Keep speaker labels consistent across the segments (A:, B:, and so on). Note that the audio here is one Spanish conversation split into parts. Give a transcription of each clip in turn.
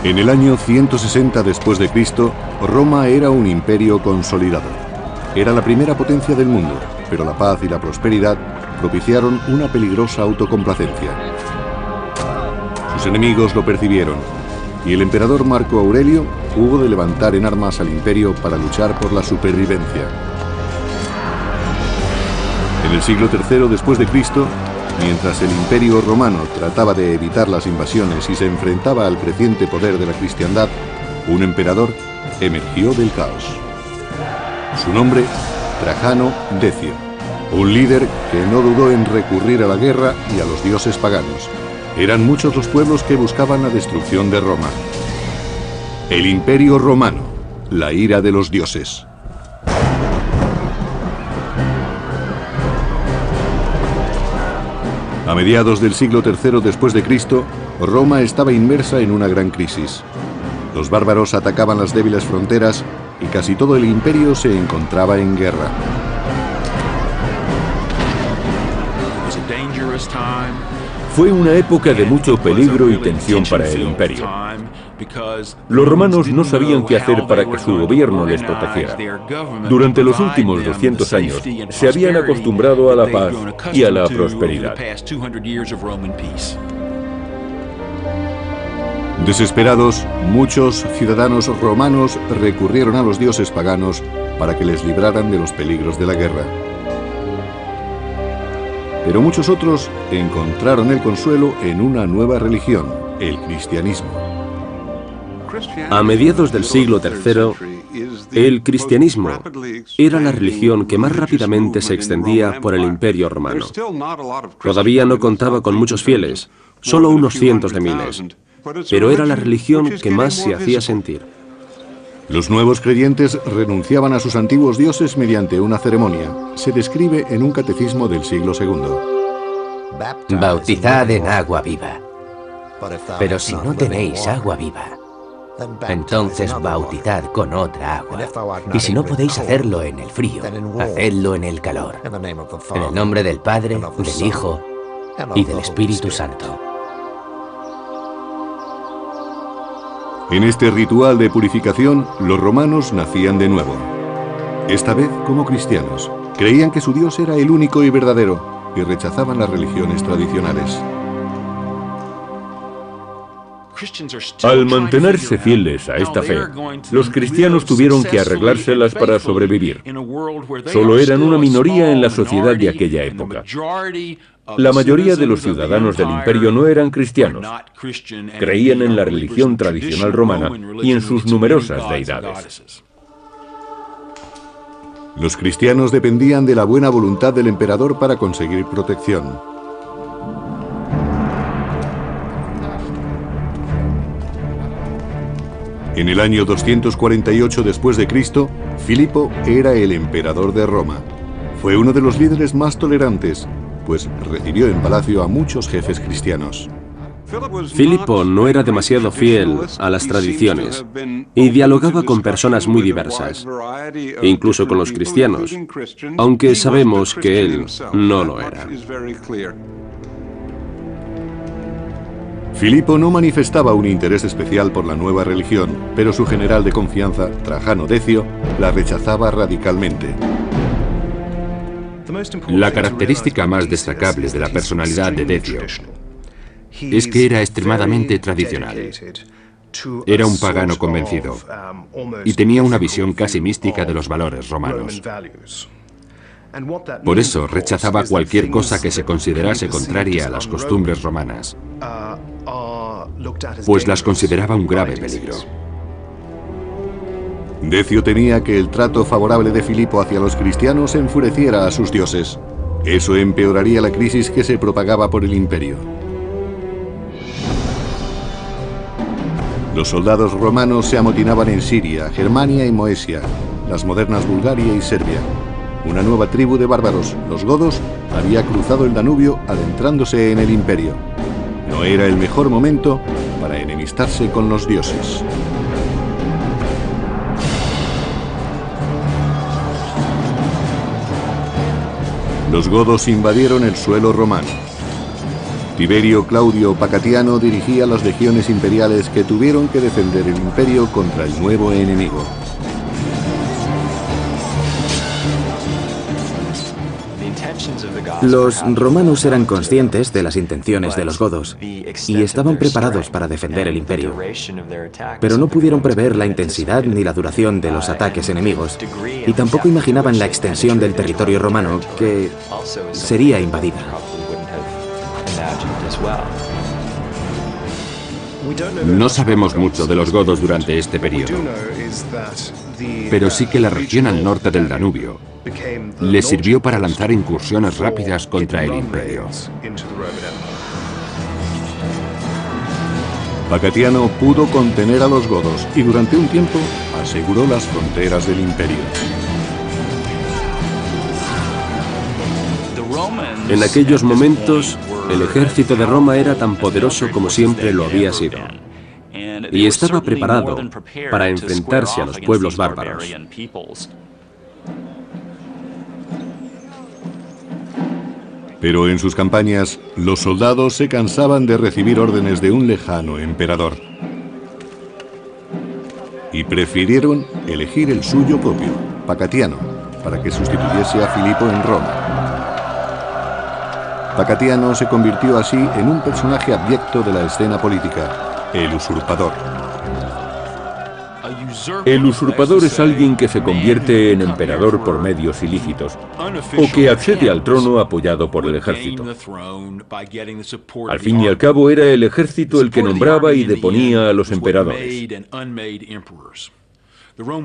A: En el año 160 después de Cristo, Roma era un imperio consolidado. Era la primera potencia del mundo, pero la paz y la prosperidad propiciaron una peligrosa autocomplacencia. Sus enemigos lo percibieron, y el emperador Marco Aurelio hubo de levantar en armas al imperio para luchar por la supervivencia. En el siglo III después de Cristo, mientras el imperio romano trataba de evitar las invasiones y se enfrentaba al creciente poder de la cristiandad, un emperador emergió del caos. Su nombre, Trajano Decio, un líder que no dudó en recurrir a la guerra y a los dioses paganos. Eran muchos los pueblos que buscaban la destrucción de Roma. El Imperio Romano, la ira de los dioses. A mediados del siglo III después de Cristo, Roma estaba inmersa en una gran crisis. Los bárbaros atacaban las débiles fronteras y casi todo el imperio se encontraba en guerra.
B: Fue una época de mucho peligro y tensión para el imperio. Los romanos no sabían qué hacer para que su gobierno les protegiera. Durante los últimos 200 años se habían acostumbrado a la paz y a la prosperidad.
A: Desesperados, muchos ciudadanos romanos recurrieron a los dioses paganos para que les libraran de los peligros de la guerra. Pero muchos otros encontraron el consuelo en una nueva religión, el cristianismo.
C: A mediados del siglo III, el cristianismo era la religión que más rápidamente se extendía por el Imperio Romano. Todavía no contaba con muchos fieles, solo unos cientos de miles, pero era la religión que más se hacía sentir.
A: Los nuevos creyentes renunciaban a sus antiguos dioses mediante una ceremonia. Se describe en un catecismo del siglo II.
D: Bautizad en agua viva. Pero si no tenéis agua viva, entonces bautizad con otra agua. Y si no podéis hacerlo en el frío, hacedlo en el calor. En el nombre del Padre, del Hijo y del Espíritu Santo.
A: En este ritual de purificación, los romanos nacían de nuevo. Esta vez como cristianos. Creían que su Dios era el único y verdadero y rechazaban las religiones tradicionales.
B: Al mantenerse fieles a esta fe, los cristianos tuvieron que arreglárselas para sobrevivir. Solo eran una minoría en la sociedad de aquella época. La mayoría de los ciudadanos del imperio no eran cristianos. Creían en la religión tradicional romana y en sus numerosas deidades.
A: Los cristianos dependían de la buena voluntad del emperador para conseguir protección. En el año 248 después de Cristo, Filipo era el emperador de Roma. Fue uno de los líderes más tolerantes, pues recibió en palacio a muchos jefes cristianos.
C: Filipo no era demasiado fiel a las tradiciones y dialogaba con personas muy diversas, incluso con los cristianos, aunque sabemos que él no lo era.
A: Filipo no manifestaba un interés especial por la nueva religión, pero su general de confianza, Trajano Decio, la rechazaba radicalmente.
E: La característica más destacable de la personalidad de Decio es que era extremadamente tradicional. Era un pagano convencido y tenía una visión casi mística de los valores romanos. Por eso rechazaba cualquier cosa que se considerase contraria a las costumbres romanas, pues las consideraba un grave peligro.
A: Decio temía que el trato favorable de Filipo hacia los cristianos enfureciera a sus dioses. Eso empeoraría la crisis que se propagaba por el imperio. Los soldados romanos se amotinaban en Siria, Germania y Moesia, las modernas Bulgaria y Serbia. Una nueva tribu de bárbaros, los godos, había cruzado el Danubio adentrándose en el imperio. No era el mejor momento para enemistarse con los dioses. Los godos invadieron el suelo romano. Tiberio Claudio Pacatiano dirigía las legiones imperiales que tuvieron que defender el imperio contra el nuevo enemigo.
F: Los romanos eran conscientes de las intenciones de los godos y estaban preparados para defender el imperio, pero no pudieron prever la intensidad ni la duración de los ataques enemigos y tampoco imaginaban la extensión del territorio romano que sería invadida.
E: No sabemos mucho de los godos durante este periodo, pero sí que la región al norte del Danubio le sirvió para lanzar incursiones rápidas contra el imperio.
A: Pacatiano pudo contener a los godos y durante un tiempo aseguró las fronteras del imperio.
C: En aquellos momentos, el ejército de Roma era tan poderoso como siempre lo había sido, y estaba preparado para enfrentarse a los pueblos bárbaros.
A: Pero en sus campañas, los soldados se cansaban de recibir órdenes de un lejano emperador y prefirieron elegir el suyo propio, Pacatiano, para que sustituyese a Filipo en Roma. Pacatiano se convirtió así en un personaje abyecto de la escena política, el usurpador.
B: El usurpador es alguien que se convierte en emperador por medios ilícitos, o que accede al trono apoyado por el ejército. Al fin y al cabo, era el ejército el que nombraba y deponía a los emperadores.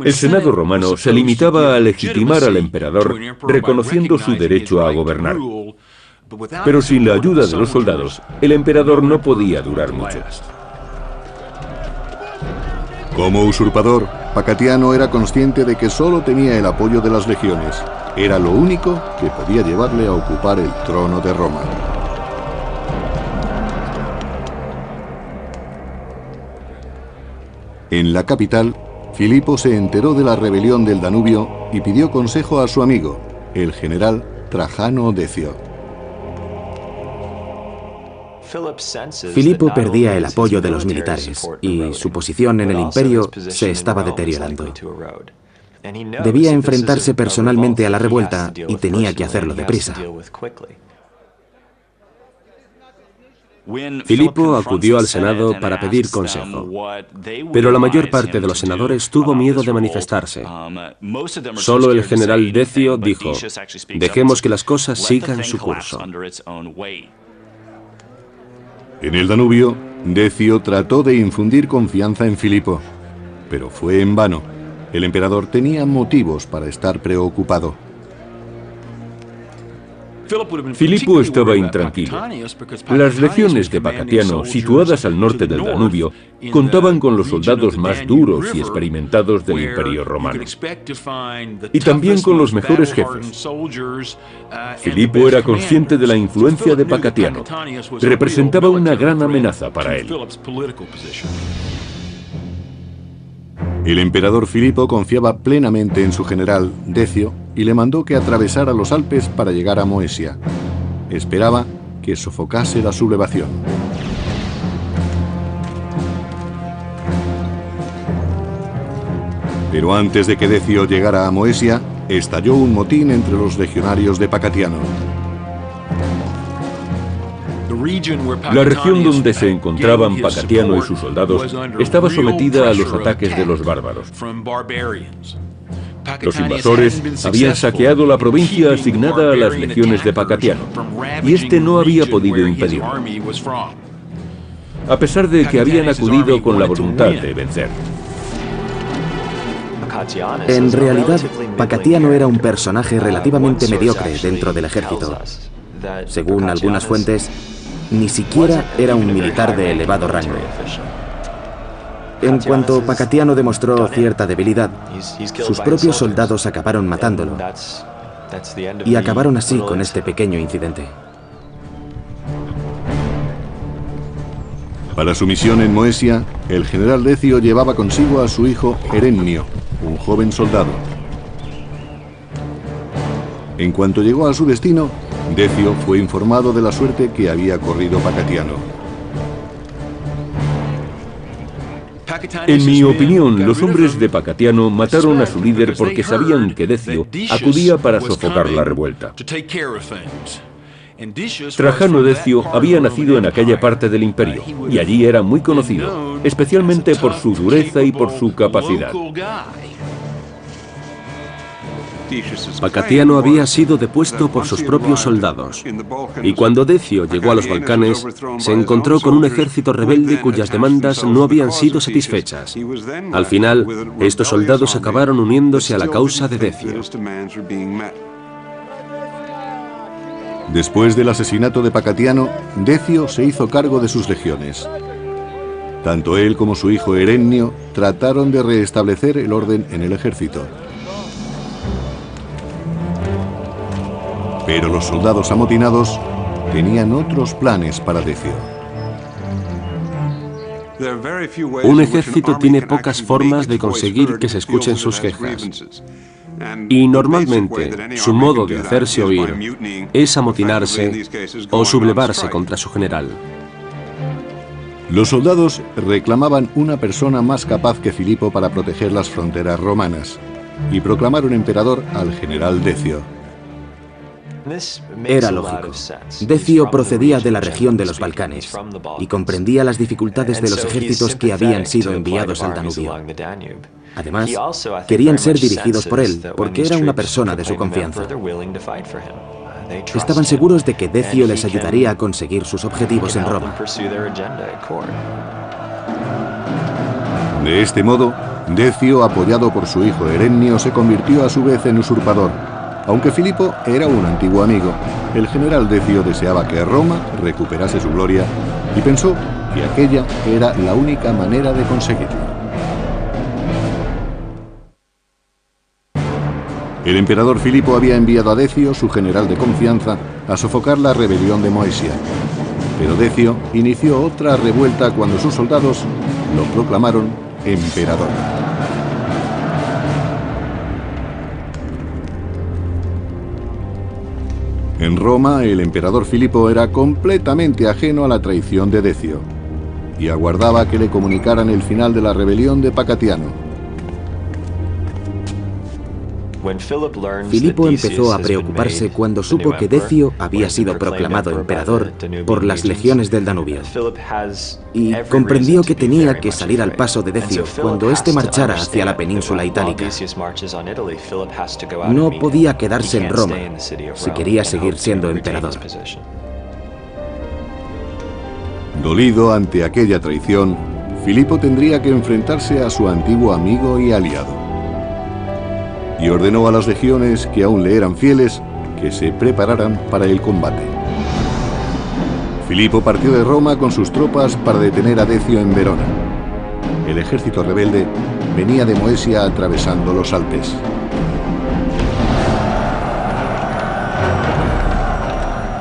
B: El Senado romano se limitaba a legitimar al emperador, reconociendo su derecho a gobernar. Pero sin la ayuda de los soldados, el emperador no podía durar mucho.
A: Como usurpador, Pacatiano era consciente de que solo tenía el apoyo de las legiones. Era lo único que podía llevarle a ocupar el trono de Roma. En la capital, Filipo se enteró de la rebelión del Danubio y pidió consejo a su amigo, el general Trajano Decio.
F: Filipo perdía el apoyo de los militares y su posición en el imperio se estaba deteriorando. Debía enfrentarse personalmente a la revuelta y tenía que hacerlo deprisa.
C: Filipo acudió al Senado para pedir consejo, pero la mayor parte de los senadores tuvo miedo de manifestarse. Solo el general Decio dijo: dejemos que las cosas sigan su curso.
A: En el Danubio, Decio trató de infundir confianza en Filipo, pero fue en vano. El emperador tenía motivos para estar preocupado.
B: Filipo estaba intranquilo. Las legiones de Pacatiano, situadas al norte del Danubio, contaban con los soldados más duros y experimentados del Imperio Romano, y también con los mejores jefes. Filipo era consciente de la influencia de Pacatiano. Representaba una gran amenaza para él.
A: El emperador Filipo confiaba plenamente en su general, Decio, y le mandó que atravesara los Alpes para llegar a Moesia. Esperaba que sofocase la sublevación. Pero antes de que Decio llegara a Moesia, estalló un motín entre los legionarios de Pacatiano.
B: La región donde se encontraban Pacatiano y sus soldados estaba sometida a los ataques de los bárbaros. Los invasores habían saqueado la provincia asignada a las legiones de Pacatiano, y este no había podido impedirlo, a pesar de que habían acudido con la voluntad de vencer.
F: En realidad, Pacatiano era un personaje relativamente mediocre dentro del ejército. Según algunas fuentes, ni siquiera era un militar de elevado rango. En cuanto Pacatiano demostró cierta debilidad, sus propios soldados acabaron matándolo, y acabaron así con este pequeño incidente.
A: Para su misión en Moesia, el general Decio llevaba consigo a su hijo Herennio, un joven soldado. En cuanto llegó a su destino, Decio fue informado de la suerte que había corrido Pacatiano.
B: En mi opinión, los hombres de Pacatiano mataron a su líder porque sabían que Decio acudía para sofocar la revuelta. Trajano Decio había nacido en aquella parte del imperio y allí era muy conocido, especialmente por su dureza y por su capacidad.
C: Pacatiano había sido depuesto por sus propios soldados, y cuando Decio llegó a los Balcanes, se encontró con un ejército rebelde cuyas demandas no habían sido satisfechas. Al final, estos soldados acabaron uniéndose a la causa de Decio.
A: Después del asesinato de Pacatiano, Decio se hizo cargo de sus legiones. Tanto él como su hijo Herennio trataron de restablecer el orden en el ejército. Pero los soldados amotinados tenían otros planes para Decio.
C: Un ejército tiene pocas formas de conseguir que se escuchen sus quejas. Y normalmente su modo de hacerse oír es amotinarse o sublevarse contra su general.
A: Los soldados reclamaban una persona más capaz que Filipo para proteger las fronteras romanas y proclamaron emperador al general Decio.
F: Era lógico. Decio procedía de la región de los Balcanes y comprendía las dificultades de los ejércitos que habían sido enviados al Danubio. Además, querían ser dirigidos por él, porque era una persona de su confianza. Estaban seguros de que Decio les ayudaría a conseguir sus objetivos en Roma.
A: De este modo, Decio, apoyado por su hijo Herennio, se convirtió a su vez en usurpador. Aunque Filipo era un antiguo amigo, el general Decio deseaba que Roma recuperase su gloria y pensó que aquella era la única manera de conseguirlo. El emperador Filipo había enviado a Decio, su general de confianza, a sofocar la rebelión de Moesia. Pero Decio inició otra revuelta cuando sus soldados lo proclamaron emperador. En Roma, el emperador Filipo era completamente ajeno a la traición de Decio y aguardaba que le comunicaran el final de la rebelión de Pacatiano.
F: Filipo empezó a preocuparse cuando supo que Decio había sido proclamado emperador por las legiones del Danubio. Y comprendió que tenía que salir al paso de Decio cuando éste marchara hacia la península itálica. No podía quedarse en Roma si quería seguir siendo emperador.
A: Dolido ante aquella traición, Filipo tendría que enfrentarse a su antiguo amigo y aliado. Y ordenó a las legiones que aún le eran fieles que se prepararan para el combate. Filipo partió de Roma con sus tropas para detener a Decio en Verona. El ejército rebelde venía de Moesia atravesando los Alpes.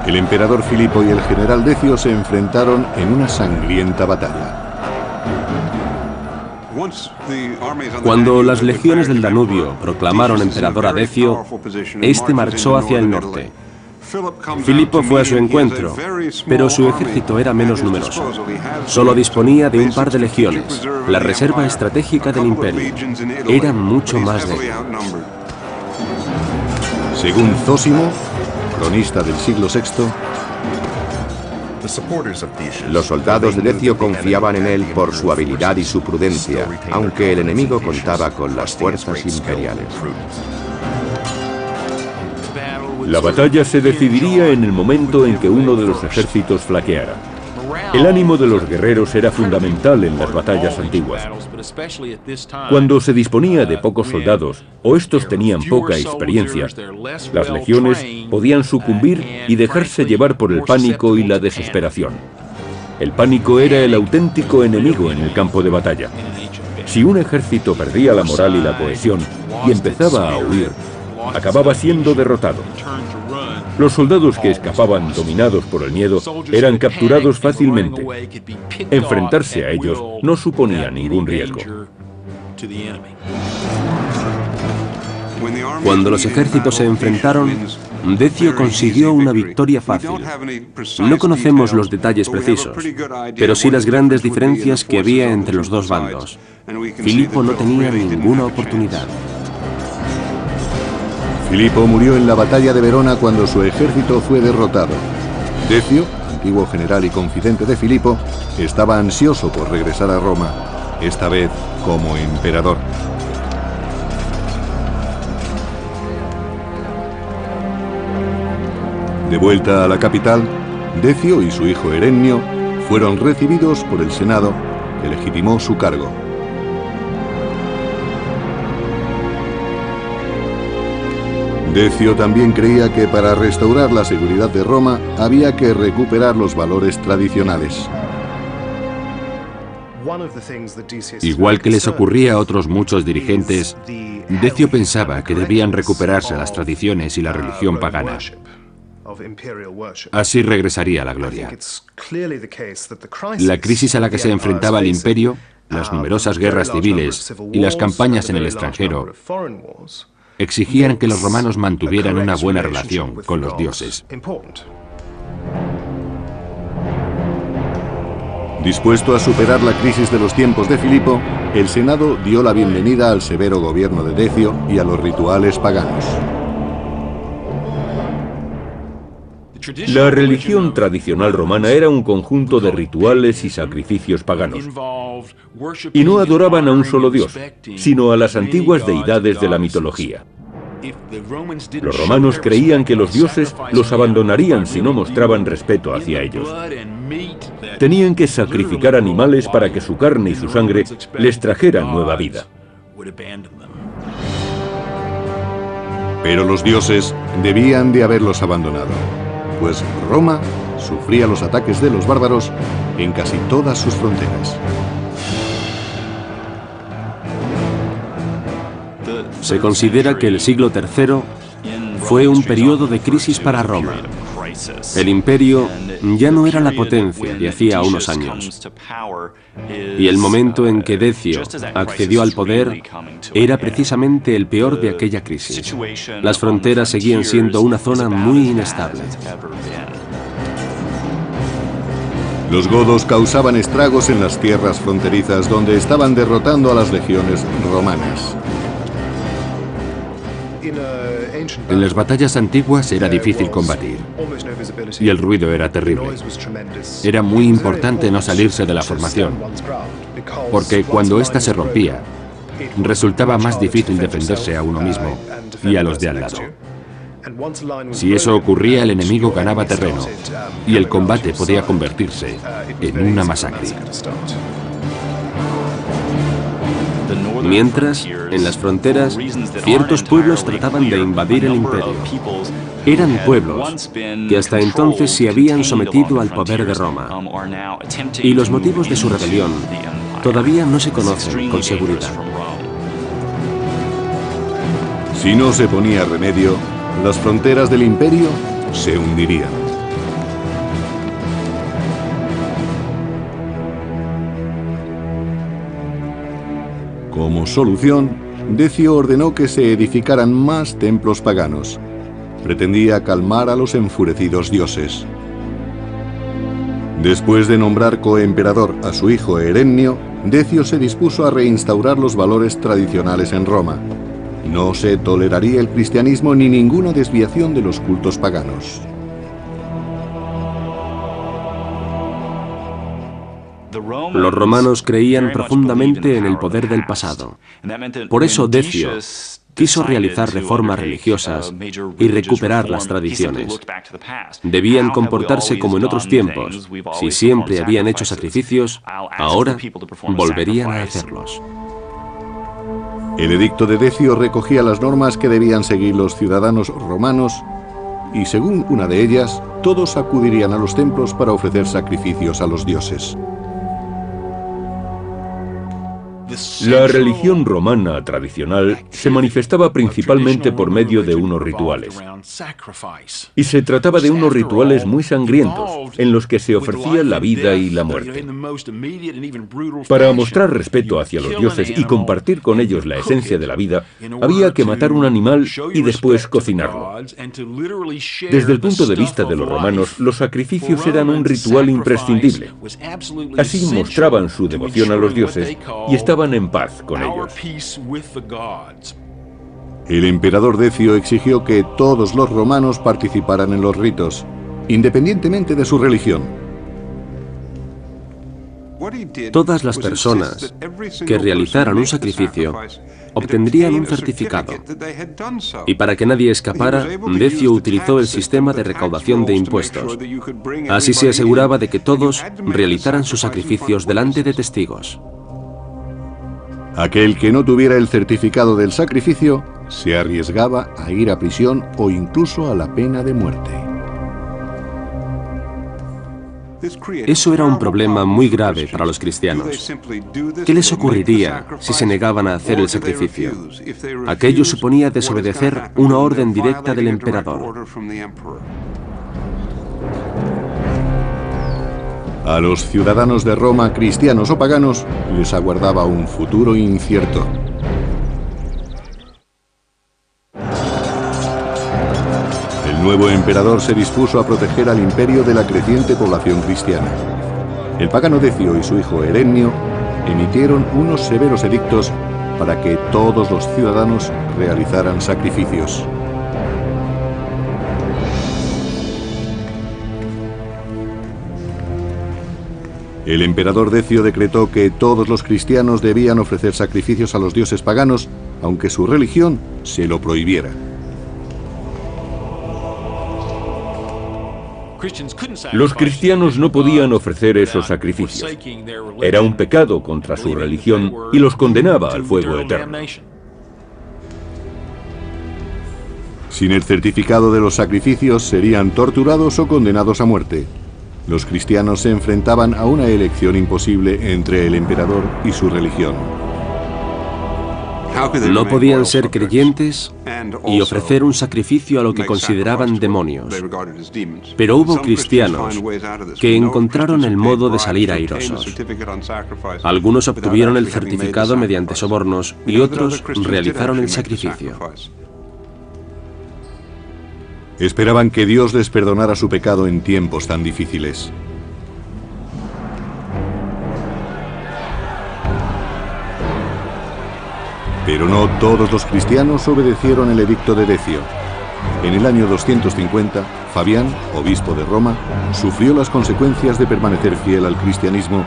A: El emperador Filipo y el general Decio se enfrentaron en una sangrienta batalla.
C: Cuando las legiones del Danubio proclamaron emperador a Decio, este marchó hacia el norte. Filipo fue a su encuentro, pero su ejército era menos numeroso. Solo disponía de un par de legiones, la reserva estratégica del imperio. Era mucho más débil.
A: Según Zósimo, cronista del siglo VI,
G: los soldados de Decio confiaban en él por su habilidad y su prudencia, aunque el enemigo contaba con las fuerzas imperiales.
B: La batalla se decidiría en el momento en que uno de los ejércitos flaqueara. El ánimo de los guerreros era fundamental en las batallas antiguas. Cuando se disponía de pocos soldados, o estos tenían poca experiencia, las legiones podían sucumbir y dejarse llevar por el pánico y la desesperación. El pánico era el auténtico enemigo en el campo de batalla. Si un ejército perdía la moral y la cohesión y empezaba a huir, acababa siendo derrotado. Los soldados que escapaban dominados por el miedo eran capturados fácilmente. Enfrentarse a ellos no suponía ningún riesgo.
C: Cuando los ejércitos se enfrentaron, Decio consiguió una victoria fácil. No conocemos los detalles precisos, pero sí las grandes diferencias que había entre los dos bandos. Filipo no tenía ninguna oportunidad.
A: Filipo murió en la batalla de Verona cuando su ejército fue derrotado. Decio, antiguo general y confidente de Filipo, estaba ansioso por regresar a Roma, esta vez como emperador. De vuelta a la capital, Decio y su hijo Herennio fueron recibidos por el Senado, que legitimó su cargo. Decio también creía que para restaurar la seguridad de Roma había que recuperar los valores tradicionales.
E: Igual que les ocurría a otros muchos dirigentes, Decio pensaba que debían recuperarse las tradiciones y la religión pagana. Así regresaría a la gloria. La crisis a la que se enfrentaba el imperio, las numerosas guerras civiles y las campañas en el extranjero exigían que los romanos mantuvieran una buena relación con los dioses.
A: Dispuesto a superar la crisis de los tiempos de Filipo, el Senado dio la bienvenida al severo gobierno de Decio y a los rituales paganos.
B: La religión tradicional romana era un conjunto de rituales y sacrificios paganos. Y no adoraban a un solo dios, sino a las antiguas deidades de la mitología. Los romanos creían que los dioses los abandonarían si no mostraban respeto hacia ellos. Tenían que sacrificar animales para que su carne y su sangre les trajeran nueva vida.
A: Pero los dioses debían de haberlos abandonado, pues Roma sufría los ataques de los bárbaros en casi todas sus fronteras.
C: Se considera que el siglo III fue un periodo de crisis para Roma. El imperio ya no era la potencia de hacía unos años. Y el momento en que Decio accedió al poder era precisamente el peor de aquella crisis. Las fronteras seguían siendo una zona muy inestable.
A: Los godos causaban estragos en las tierras fronterizas donde estaban derrotando a las legiones romanas.
E: En las batallas antiguas era difícil combatir y el ruido era terrible. Era muy importante no salirse de la formación, porque cuando ésta se rompía, resultaba más difícil defenderse a uno mismo y a los de al lado. Si eso ocurría, el enemigo ganaba terreno y el combate podía convertirse en una masacre.
C: Mientras, en las fronteras, ciertos pueblos trataban de invadir el imperio. Eran pueblos que hasta entonces se habían sometido al poder de Roma. Y los motivos de su rebelión todavía no se conocen con seguridad.
A: Si no se ponía remedio, las fronteras del imperio se hundirían. Como solución, Decio ordenó que se edificaran más templos paganos. Pretendía calmar a los enfurecidos dioses. Después de nombrar coemperador a su hijo Herennio, Decio se dispuso a reinstaurar los valores tradicionales en Roma. No se toleraría el cristianismo ni ninguna desviación de los cultos paganos.
C: Los romanos creían profundamente en el poder del pasado. Por eso Decio quiso realizar reformas religiosas y recuperar las tradiciones. Debían comportarse como en otros tiempos. Si siempre habían hecho sacrificios, ahora volverían a hacerlos.
A: El edicto de Decio recogía las normas que debían seguir los ciudadanos romanos y, según una de ellas, todos acudirían a los templos para ofrecer sacrificios a los dioses.
B: La religión romana tradicional se manifestaba principalmente por medio de unos rituales. Y se trataba de unos rituales muy sangrientos, en los que se ofrecía la vida y la muerte. Para mostrar respeto hacia los dioses y compartir con ellos la esencia de la vida, había que matar un animal y después cocinarlo. Desde el punto de vista de los romanos, los sacrificios eran un ritual imprescindible. Así mostraban su devoción a los dioses y estaban en paz con ellos.
A: El emperador Decio exigió que todos los romanos participaran en los ritos, independientemente de su religión.
C: Todas las personas que realizaran un sacrificio obtendrían un certificado. Y para que nadie escapara, Decio utilizó el sistema de recaudación de impuestos. Así se aseguraba de que todos realizaran sus sacrificios delante de testigos.
A: Aquel que no tuviera el certificado del sacrificio se arriesgaba a ir a prisión o incluso a la pena de muerte.
C: Eso era un problema muy grave para los cristianos. ¿Qué les ocurriría si se negaban a hacer el sacrificio? Aquello suponía desobedecer una orden directa del emperador.
A: A los ciudadanos de Roma, cristianos o paganos, les aguardaba un futuro incierto. El nuevo emperador se dispuso a proteger al imperio de la creciente población cristiana. El pagano Decio y su hijo Herennio emitieron unos severos edictos para que todos los ciudadanos realizaran sacrificios. El emperador Decio decretó que todos los cristianos debían ofrecer sacrificios a los dioses paganos, aunque su religión se lo prohibiera.
B: Los cristianos no podían ofrecer esos sacrificios. Era un pecado contra su religión y los condenaba al fuego eterno.
A: Sin el certificado de los sacrificios serían torturados o condenados a muerte. Los cristianos se enfrentaban a una elección imposible entre el emperador y su religión.
C: No podían ser creyentes y ofrecer un sacrificio a lo que consideraban demonios. Pero hubo cristianos que encontraron el modo de salir airosos. Algunos obtuvieron el certificado mediante sobornos y otros realizaron el sacrificio.
A: Esperaban que Dios les perdonara su pecado en tiempos tan difíciles. Pero no todos los cristianos obedecieron el edicto de Decio. En el año 250, Fabián, obispo de Roma, sufrió las consecuencias de permanecer fiel al cristianismo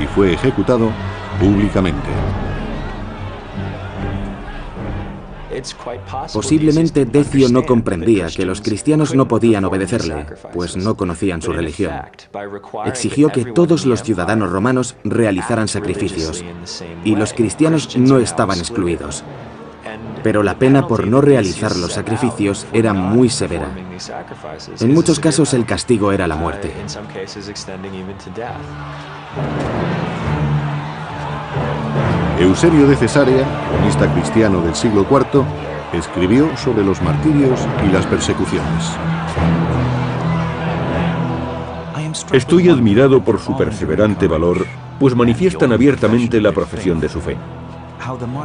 A: y fue ejecutado públicamente.
F: Posiblemente Decio no comprendía que los cristianos no podían obedecerle, pues no conocían su religión. Exigió que todos los ciudadanos romanos realizaran sacrificios, y los cristianos no estaban excluidos. Pero la pena por no realizar los sacrificios era muy severa. En muchos casos el castigo era la muerte.
A: Eusebio de Cesarea, cronista cristiano del siglo IV, escribió sobre los martirios y las persecuciones.
B: Estoy admirado por su perseverante valor, pues manifiestan abiertamente la profesión de su fe.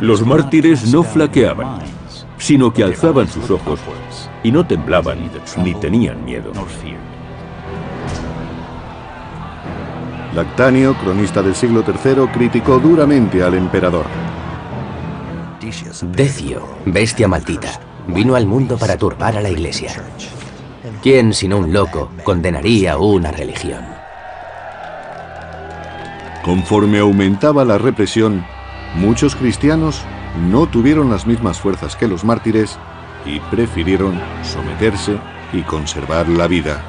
B: Los mártires no flaqueaban, sino que alzaban sus ojos y no temblaban ni tenían miedo.
A: Lactanio, cronista del siglo III, criticó duramente al emperador.
D: Decio, bestia maldita, vino al mundo para turbar a la Iglesia. ¿Quién, sino un loco, condenaría una religión?
A: Conforme aumentaba la represión, muchos cristianos no tuvieron las mismas fuerzas que los mártires y prefirieron someterse y conservar la vida.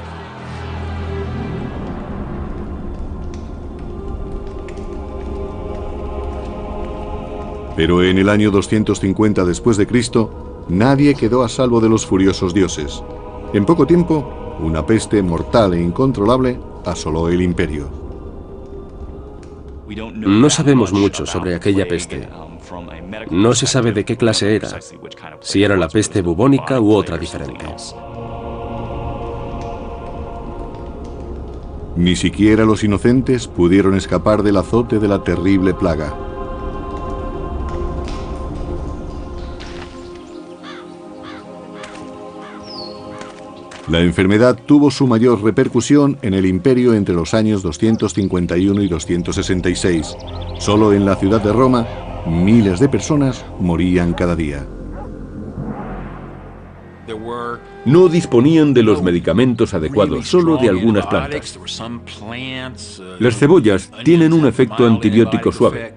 A: Pero en el año 250 después de Cristo, nadie quedó a salvo de los furiosos dioses. En poco tiempo, una peste mortal e incontrolable asoló el imperio.
C: No sabemos mucho sobre aquella peste. No se sabe de qué clase era, si era la peste bubónica u otra diferente.
A: Ni siquiera los inocentes pudieron escapar del azote de la terrible plaga. La enfermedad tuvo su mayor repercusión en el imperio entre los años 251 y 266. Solo en la ciudad de Roma, miles de personas morían cada día.
B: No disponían de los medicamentos adecuados, solo de algunas plantas. Las cebollas tienen un efecto antibiótico suave,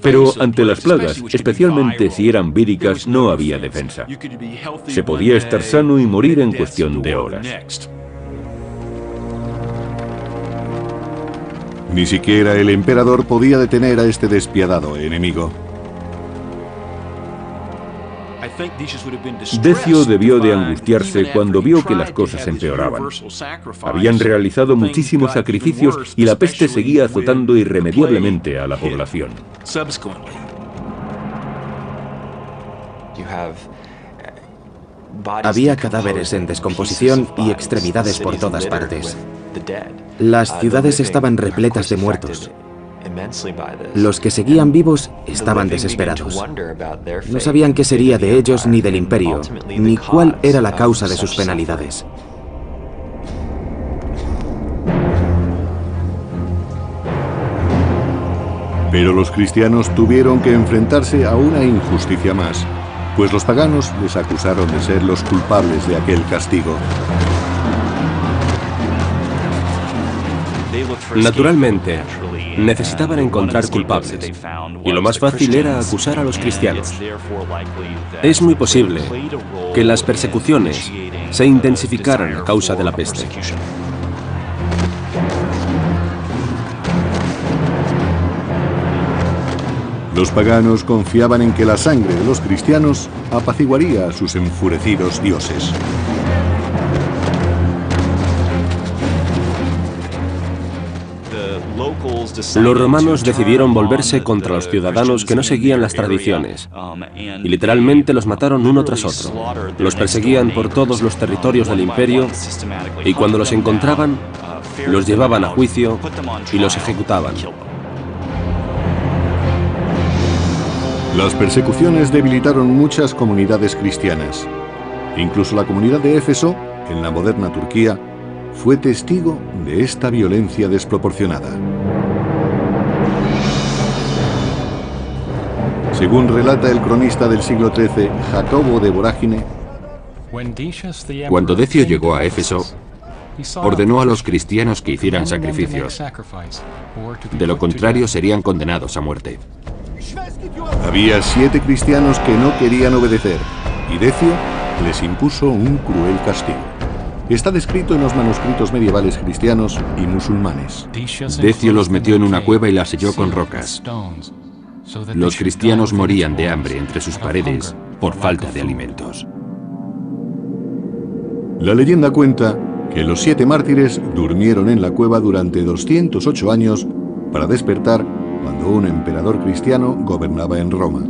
B: pero ante las plagas, especialmente si eran víricas, no había defensa. Se podía estar sano y morir en cuestión de horas.
A: Ni siquiera el emperador podía detener a este despiadado enemigo.
B: Decio debió de angustiarse cuando vio que las cosas empeoraban. Habían realizado muchísimos sacrificios y la peste seguía azotando irremediablemente a la población.
F: Había cadáveres en descomposición y extremidades por todas partes. Las ciudades estaban repletas de muertos. Los que seguían vivos estaban desesperados. No sabían qué sería de ellos ni del imperio, ni cuál era la causa de sus penalidades.
A: Pero los cristianos tuvieron que enfrentarse a una injusticia más, pues los paganos les acusaron de ser los culpables de aquel castigo.
C: Naturalmente, necesitaban encontrar culpables, y lo más fácil era acusar a los cristianos. Es muy posible que las persecuciones se intensificaran a causa de la peste.
A: Los paganos confiaban en que la sangre de los cristianos apaciguaría a sus enfurecidos dioses.
C: Los romanos decidieron volverse contra los ciudadanos que no seguían las tradiciones, y literalmente los mataron uno tras otro. Los perseguían por todos los territorios del imperio, y cuando los encontraban, los llevaban a juicio y los ejecutaban.
A: Las persecuciones debilitaron muchas comunidades cristianas. Incluso la comunidad de Éfeso, en la moderna Turquía, fue testigo de esta violencia desproporcionada. Según relata el cronista del siglo XIII, Jacobo de Vorágine,
E: cuando Decio llegó a Éfeso, ordenó a los cristianos que hicieran sacrificios. De lo contrario, serían condenados a muerte.
A: Había 7 cristianos que no querían obedecer, y Decio les impuso un cruel castigo. Está descrito en los manuscritos medievales cristianos y musulmanes.
E: Decio los metió en una cueva y la selló con rocas. Los cristianos morían de hambre entre sus paredes por falta de alimentos.
A: La leyenda cuenta que los 7 mártires durmieron en la cueva durante 208 años para despertar cuando un emperador cristiano gobernaba en Roma.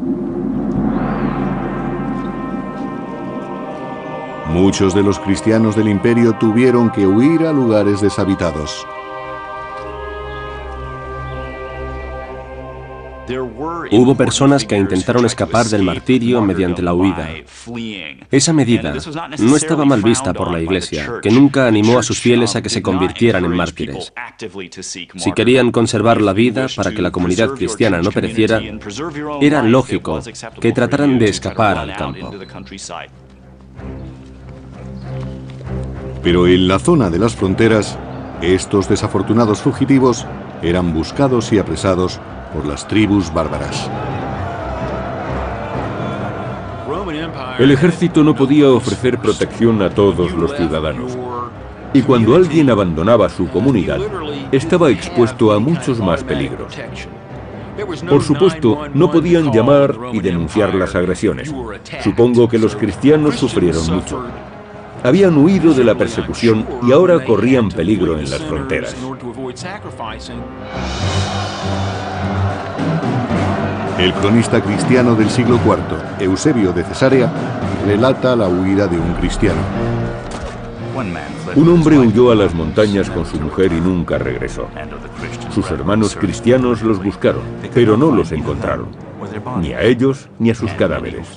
A: Muchos de los cristianos del imperio tuvieron que huir a lugares deshabitados.
C: Hubo personas que intentaron escapar del martirio mediante la huida. Esa medida no estaba mal vista por la Iglesia, que nunca animó a sus fieles a que se convirtieran en mártires. Si querían conservar la vida para que la comunidad cristiana no pereciera, era lógico que trataran de escapar al campo.
A: Pero en la zona de las fronteras, estos desafortunados fugitivos eran buscados y apresados por las tribus bárbaras.
B: El ejército no podía ofrecer protección a todos los ciudadanos. Y cuando alguien abandonaba su comunidad, estaba expuesto a muchos más peligros. Por supuesto, no podían llamar y denunciar las agresiones. Supongo que los cristianos sufrieron mucho. Habían huido de la persecución y ahora corrían peligro en las fronteras.
A: El cronista cristiano del siglo IV, Eusebio de Cesarea, relata la huida de un cristiano.
B: Un hombre huyó a las montañas con su mujer y nunca regresó. Sus hermanos cristianos los buscaron, pero no los encontraron, ni a ellos ni a sus cadáveres.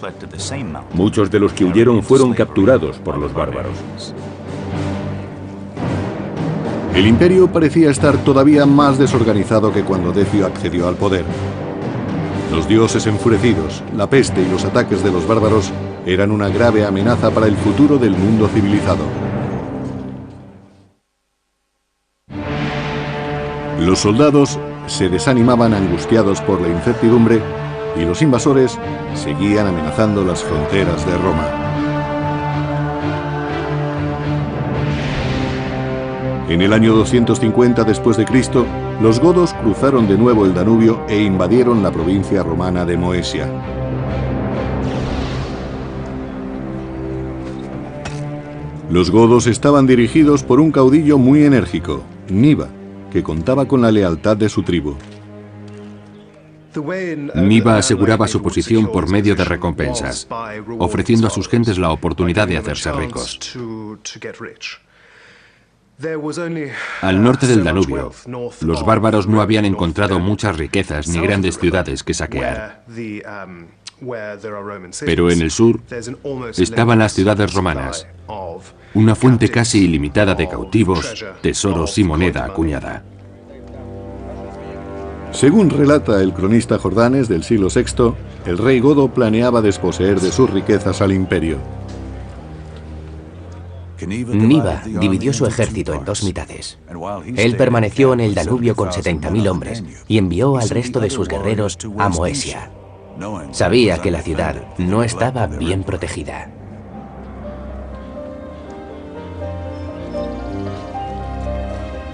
B: Muchos de los que huyeron fueron capturados por los bárbaros.
A: El imperio parecía estar todavía más desorganizado que cuando Decio accedió al poder. Los dioses enfurecidos, la peste y los ataques de los bárbaros eran una grave amenaza para el futuro del mundo civilizado. Los soldados se desanimaban angustiados por la incertidumbre y los invasores seguían amenazando las fronteras de Roma. En el año 250 después de Cristo, los godos cruzaron de nuevo el Danubio e invadieron la provincia romana de Moesia. Los godos estaban dirigidos por un caudillo muy enérgico, Niba, que contaba con la lealtad de su tribu.
E: Niba aseguraba su posición por medio de recompensas, ofreciendo a sus gentes la oportunidad de hacerse ricos. Al norte del Danubio, los bárbaros no habían encontrado muchas riquezas ni grandes ciudades que saquear. Pero en el sur estaban las ciudades romanas, una fuente casi ilimitada de cautivos, tesoros y moneda acuñada.
A: Según relata el cronista Jordanes del siglo VI, el rey godo planeaba desposeer de sus riquezas al imperio.
D: Niba dividió su ejército en dos mitades. Él permaneció en el Danubio con 70.000 hombres y envió al resto de sus guerreros a Moesia. Sabía que la ciudad no estaba bien protegida.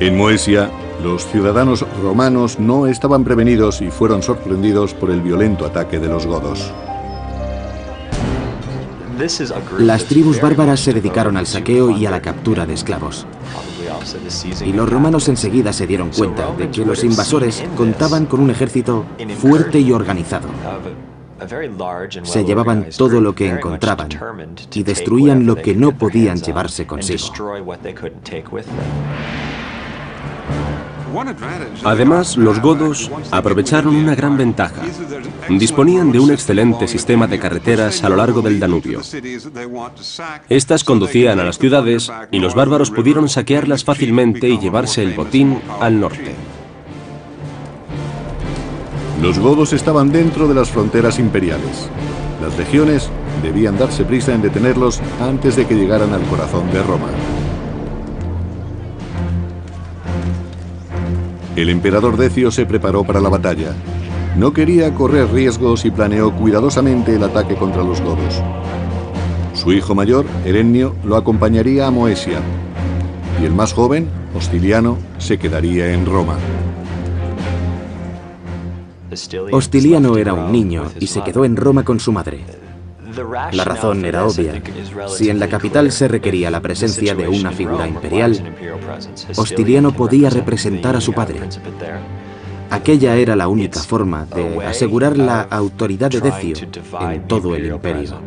A: En Moesia, los ciudadanos romanos no estaban prevenidos y fueron sorprendidos por el violento ataque de los godos.
F: Las tribus bárbaras se dedicaron al saqueo y a la captura de esclavos. Y los romanos enseguida se dieron cuenta de que los invasores contaban con un ejército fuerte y organizado. Se llevaban todo lo que encontraban y destruían lo que no podían llevarse consigo.
C: Además, los godos aprovecharon una gran ventaja. Disponían de un excelente sistema de carreteras a lo largo del Danubio. Estas conducían a las ciudades y los bárbaros pudieron saquearlas fácilmente y llevarse el botín al norte.
A: Los godos estaban dentro de las fronteras imperiales. Las legiones debían darse prisa en detenerlos antes de que llegaran al corazón de Roma. El emperador Decio se preparó para la batalla. No quería correr riesgos y planeó cuidadosamente el ataque contra los godos. Su hijo mayor, Herennio, lo acompañaría a Moesia, y el más joven, Hostiliano, se quedaría en Roma.
F: Hostiliano era un niño y se quedó en Roma con su madre. La razón era obvia. Si en la capital se requería la presencia de una figura imperial, Hostiliano podía representar a su padre. Aquella era la única forma de asegurar la autoridad de Decio en todo el imperio.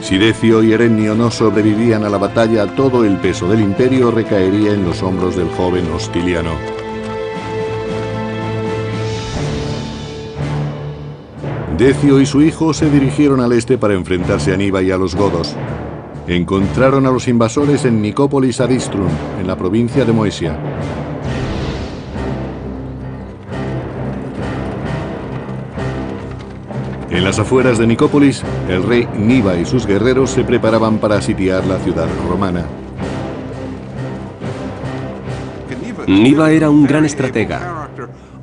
A: Si Decio y Herennio no sobrevivían a la batalla, todo el peso del imperio recaería en los hombros del joven Hostiliano. Decio y su hijo se dirigieron al este para enfrentarse a Niba y a los godos. Encontraron a los invasores en Nicópolis Adistrum, en la provincia de Moesia. En las afueras de Nicópolis, el rey Niba y sus guerreros se preparaban para sitiar la ciudad romana.
C: Niba era un gran estratega,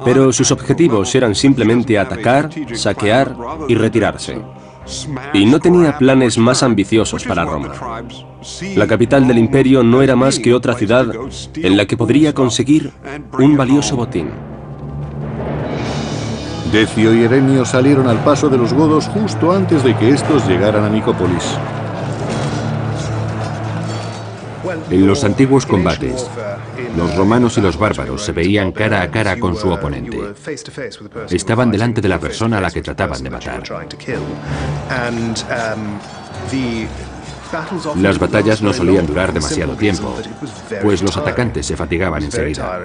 C: pero sus objetivos eran simplemente atacar, saquear y retirarse. Y no tenía planes más ambiciosos para Roma. La capital del imperio no era más que otra ciudad en la que podría conseguir un valioso botín.
A: Decio y Erenio salieron al paso de los godos justo antes de que estos llegaran a Nicópolis.
E: En los antiguos combates, los romanos y los bárbaros se veían cara a cara con su oponente. Estaban delante de la persona a la que trataban de matar. Las batallas no solían durar demasiado tiempo, pues los atacantes se fatigaban enseguida.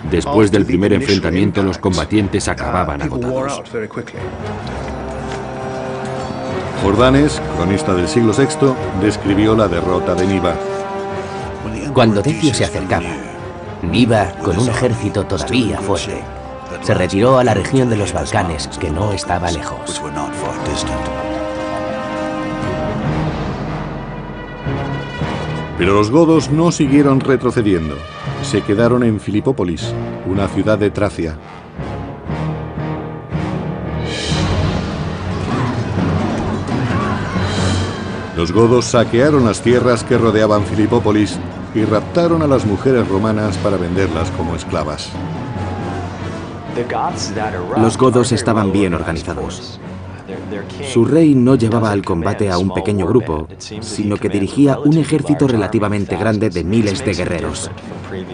E: Después del primer enfrentamiento, los combatientes acababan agotados.
A: Jordanes, cronista del siglo VI, describió la derrota de Niba.
D: Cuando Decio se acercaba, Niba, con un ejército todavía fuerte, se retiró a la región de los Balcanes, que no estaba lejos.
A: Pero los godos no siguieron retrocediendo. Se quedaron en Filipópolis, una ciudad de Tracia. Los godos saquearon las tierras que rodeaban Filipópolis y raptaron a las mujeres romanas para venderlas como esclavas.
F: Los godos estaban bien organizados. Su rey no llevaba al combate a un pequeño grupo, sino que dirigía un ejército relativamente grande de miles de guerreros.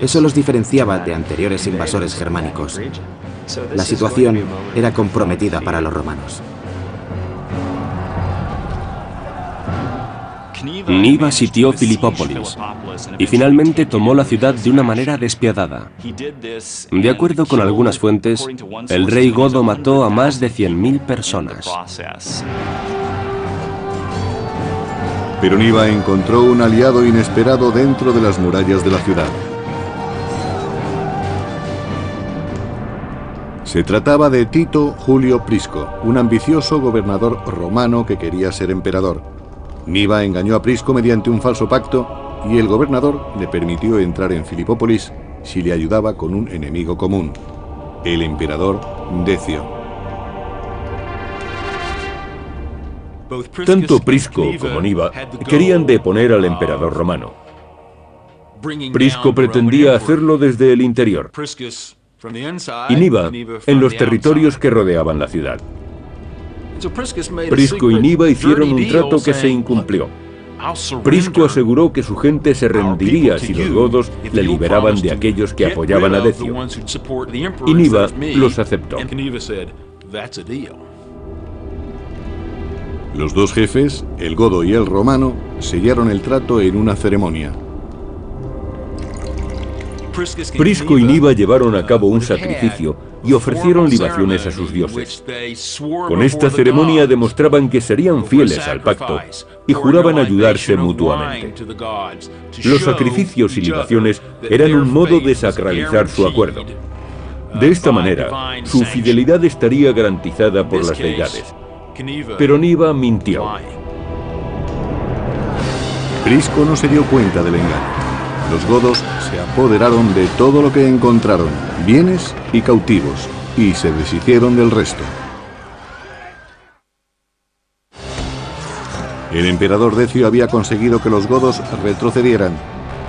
F: Eso los diferenciaba de anteriores invasores germánicos. La situación era comprometida para los romanos.
C: Niba sitió Filipópolis y finalmente tomó la ciudad de una manera despiadada. De acuerdo con algunas fuentes, el rey godo mató a más de 100.000 personas.
A: Pero Niba encontró un aliado inesperado dentro de las murallas de la ciudad. Se trataba de Tito Julio Prisco, un ambicioso gobernador romano que quería ser emperador. Niba engañó a Prisco mediante un falso pacto y el gobernador le permitió entrar en Filipópolis si le ayudaba con un enemigo común, el emperador Decio.
B: Tanto Prisco como Niba querían deponer al emperador romano. Prisco pretendía hacerlo desde el interior y Niba en los territorios que rodeaban la ciudad. Prisco y Niba hicieron un trato que se incumplió. Prisco aseguró que su gente se rendiría si los godos le liberaban de aquellos que apoyaban a Decio, y Niba los aceptó.
A: Los dos jefes, el godo y el romano, sellaron el trato en una ceremonia.
B: Prisco y Niba llevaron a cabo un sacrificio y ofrecieron libaciones a sus dioses. Con esta ceremonia demostraban que serían fieles al pacto y juraban ayudarse mutuamente. Los sacrificios y libaciones eran un modo de sacralizar su acuerdo. De esta manera, su fidelidad estaría garantizada por las deidades. Pero Niba mintió.
A: Prisco no se dio cuenta del engaño. Los godos se apoderaron de todo lo que encontraron, bienes y cautivos, y se deshicieron del resto. El emperador Decio había conseguido que los godos retrocedieran,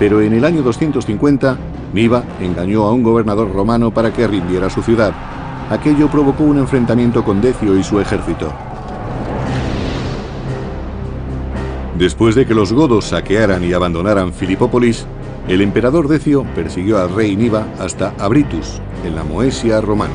A: pero en el año 250, Niba engañó a un gobernador romano para que rindiera su ciudad. Aquello provocó un enfrentamiento con Decio y su ejército. Después de que los godos saquearan y abandonaran Filipópolis, el emperador Decio persiguió al rey Niba hasta Abritus, en la Moesia romana.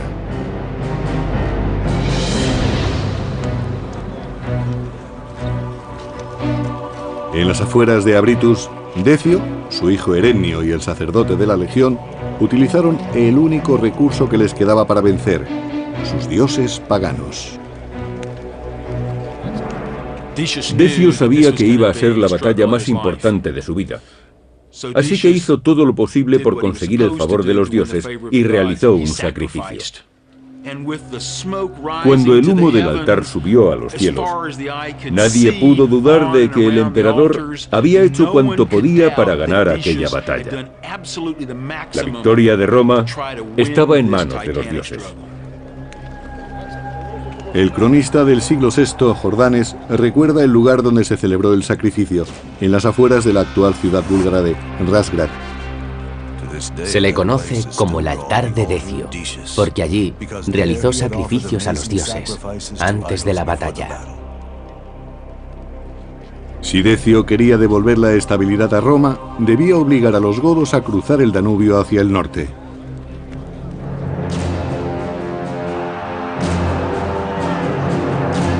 A: En las afueras de Abritus, Decio, su hijo Erenio y el sacerdote de la legión utilizaron el único recurso que les quedaba para vencer, sus dioses paganos.
B: Decio sabía que iba a ser la batalla más importante de su vida. Así que hizo todo lo posible por conseguir el favor de los dioses y realizó un sacrificio. Cuando el humo del altar subió a los cielos, nadie pudo dudar de que el emperador había hecho cuanto podía para ganar aquella batalla. La victoria de Roma estaba en manos de los dioses.
A: El cronista del siglo VI, Jordanes, recuerda el lugar donde se celebró el sacrificio, en las afueras de la actual ciudad búlgara de Razgrad.
D: Se le conoce como el altar de Decio, porque allí realizó sacrificios a los dioses antes de la batalla.
A: Si Decio quería devolver la estabilidad a Roma, debía obligar a los godos a cruzar el Danubio hacia el norte.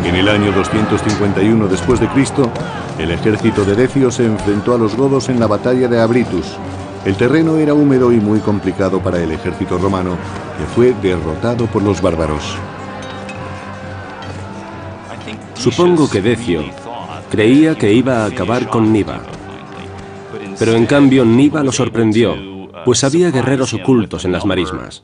A: En el año 251 después de Cristo, el ejército de Decio se enfrentó a los godos en la batalla de Abritus. El terreno era húmedo y muy complicado para el ejército romano, que fue derrotado por los bárbaros.
C: Supongo que Decio creía que iba a acabar con Niba. Pero en cambio Niba lo sorprendió, pues había guerreros ocultos en las marismas.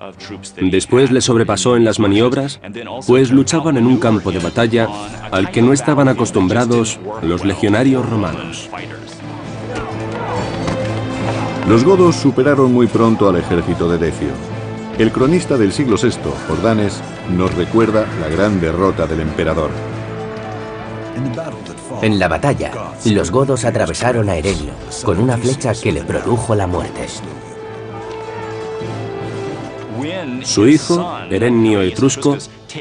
C: Después le sobrepasó en las maniobras, pues luchaban en un campo de batalla al que no estaban acostumbrados los legionarios romanos.
A: Los godos superaron muy pronto al ejército de Decio. El cronista del siglo VI, Jordanes, nos recuerda la gran derrota del emperador.
D: En la batalla, los godos atravesaron a Erenio con una flecha que le produjo la muerte.
C: Su hijo, Erenio Etrusco,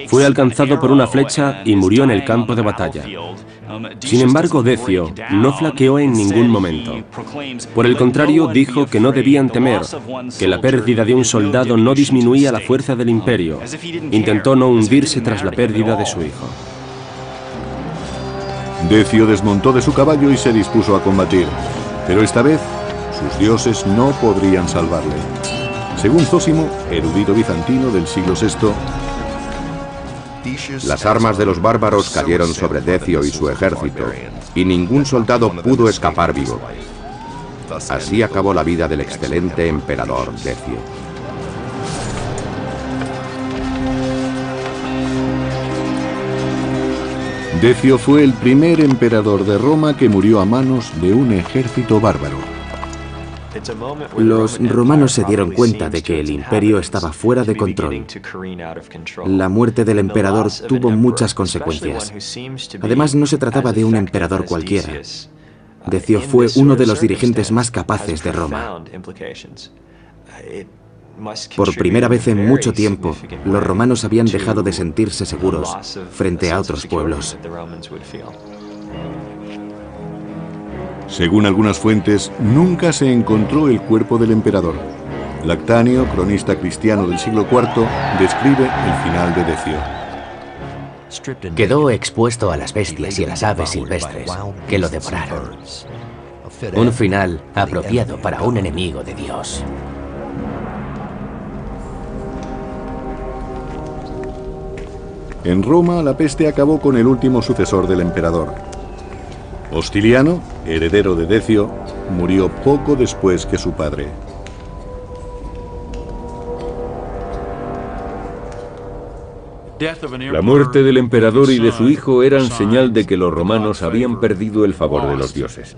C: fue alcanzado por una flecha y murió en el campo de batalla. Sin embargo, Decio no flaqueó en ningún momento. Por el contrario, dijo que no debían temer, que la pérdida de un soldado no disminuía la fuerza del imperio. Intentó no hundirse tras la pérdida de su hijo.
A: Decio desmontó de su caballo y se dispuso a combatir, pero esta vez sus dioses no podrían salvarle. Según Zósimo, erudito bizantino del siglo VI,
G: las armas de los bárbaros cayeron sobre Decio y su ejército, y ningún soldado pudo escapar vivo. Así acabó la vida del excelente emperador Decio.
A: Decio fue el primer emperador de Roma que murió a manos de un ejército bárbaro.
F: Los romanos se dieron cuenta de que el imperio estaba fuera de control. La muerte del emperador tuvo muchas consecuencias. Además, no se trataba de un emperador cualquiera. Decio fue uno de los dirigentes más capaces de Roma. Por primera vez en mucho tiempo, los romanos habían dejado de sentirse seguros frente a otros pueblos.
A: Según algunas fuentes, nunca se encontró el cuerpo del emperador. Lactanio, cronista cristiano del siglo IV, describe el final de Decio.
D: Quedó expuesto a las bestias y a las aves silvestres, que lo devoraron. Un final apropiado para un enemigo de Dios.
A: En Roma, la peste acabó con el último sucesor del emperador. Hostiliano, heredero de Decio, murió poco después que su padre.
B: La muerte del emperador y de su hijo eran señal de que los romanos habían perdido el favor de los dioses.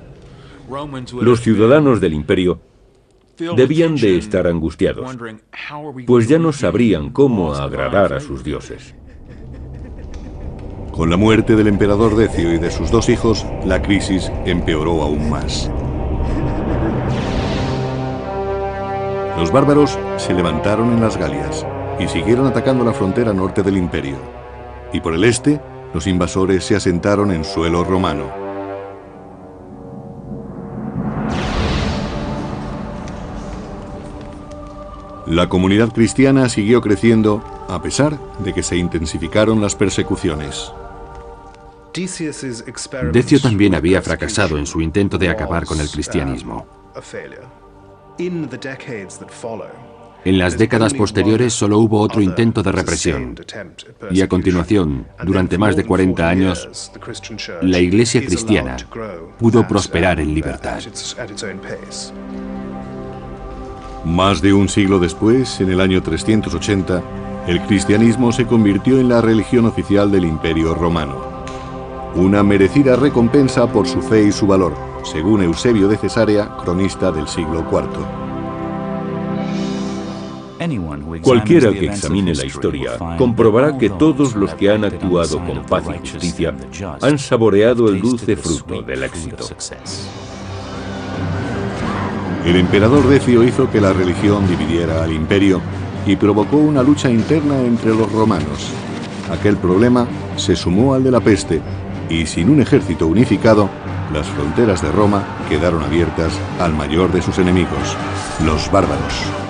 B: Los ciudadanos del imperio debían de estar angustiados, pues ya no sabrían cómo agradar a sus dioses.
A: Con la muerte del emperador Decio y de sus dos hijos, la crisis empeoró aún más. Los bárbaros se levantaron en las Galias y siguieron atacando la frontera norte del imperio. Y por el este, los invasores se asentaron en suelo romano. La comunidad cristiana siguió creciendo a pesar de que se intensificaron las persecuciones.
E: Decio también había fracasado en su intento de acabar con el cristianismo. En las décadas posteriores solo hubo otro intento de represión. Y a continuación, durante más de 40 años, la Iglesia cristiana pudo prosperar en libertad.
A: Más de un siglo después, en el año 380, el cristianismo se convirtió en la religión oficial del Imperio Romano. Una merecida recompensa por su fe y su valor, según Eusebio de Cesarea, cronista del siglo IV.
B: Cualquiera que examine la historia comprobará que todos los que han actuado con paz y justicia han saboreado el dulce fruto del éxito.
A: El emperador Decio hizo que la religión dividiera al imperio y provocó una lucha interna entre los romanos. Aquel problema se sumó al de la peste y sin un ejército unificado, las fronteras de Roma quedaron abiertas al mayor de sus enemigos, los bárbaros.